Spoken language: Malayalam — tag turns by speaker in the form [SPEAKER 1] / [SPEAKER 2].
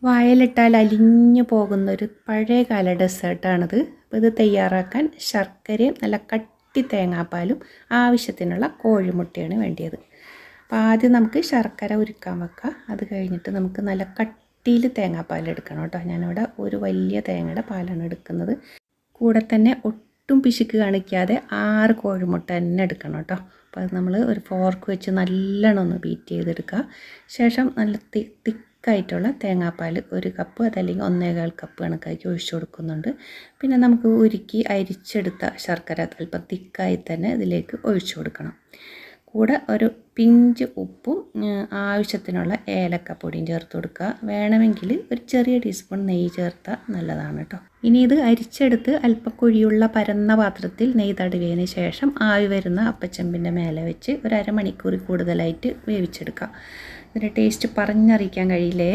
[SPEAKER 1] വായിലിട്ടാൽ അലിഞ്ഞു പോകുന്നൊരു പഴയകാല ഡെസേർട്ടാണിത്. അപ്പോൾ ഇത് തയ്യാറാക്കാൻ ശർക്കരയും നല്ല കട്ടി തേങ്ങാപ്പാലും ആവശ്യത്തിനുള്ള കോഴിമുട്ടയാണ് വേണ്ടിയത്. അപ്പോൾ ആദ്യം നമുക്ക് ശർക്കര ഉരുക്കാൻ വെക്കാം. അത് കഴിഞ്ഞിട്ട് നമുക്ക് നല്ല കട്ടിയിൽ തേങ്ങാപ്പാൽ എടുക്കണം കേട്ടോ. ഞാനിവിടെ ഒരു വലിയ തേങ്ങയുടെ പാലാണ് എടുക്കുന്നത്. കൂടെ തന്നെ ഒട്ടും പിശുക്ക് കാണിക്കാതെ 6 കോഴിമുട്ട തന്നെ എടുക്കണം കേട്ടോ. അപ്പോൾ അത് നമ്മൾ ഒരു ഫോർക്ക് വെച്ച് നല്ലോണം ഒന്ന് ബീറ്റ് ചെയ്തെടുക്കുക. ശേഷം നല്ല തിക്കായിട്ടുള്ള തേങ്ങാപ്പാൽ 1 കപ്പ് അതല്ലെങ്കിൽ 1.25 കപ്പ് കണക്കാക്കി ഒഴിച്ചു കൊടുക്കുന്നുണ്ട്. പിന്നെ നമുക്ക് ഉരുക്കി അരിച്ചെടുത്ത ശർക്കര അല്പം തിക്കായി തന്നെ ഇതിലേക്ക് ഒഴിച്ചു കൊടുക്കണം. കൂടെ ഒരു പിഞ്ച് ഉപ്പും ആവശ്യത്തിനുള്ള ഏലക്കപ്പൊടിയും ചേർത്ത് കൊടുക്കുക. വേണമെങ്കിൽ ഒരു ചെറിയ ടീസ്പൂൺ നെയ്യ് ചേർത്താൽ നല്ലതാണ് കേട്ടോ. ഇനി ഇത് അരിച്ചെടുത്ത് അല്പം കുഴിയുള്ള പരന്ന പാത്രത്തിൽ നെയ്യ് തടവിയതിന് ശേഷം ആവി വരുന്ന അപ്പച്ചെമ്പിൻ്റെ മേലെ വെച്ച് ഒരു അരമണിക്കൂർ കൂടുതലായിട്ട് വേവിച്ചെടുക്കുക. ഇതിൻ്റെ ടേസ്റ്റ് പറഞ്ഞറിയിക്കാൻ കഴിയില്ലേ.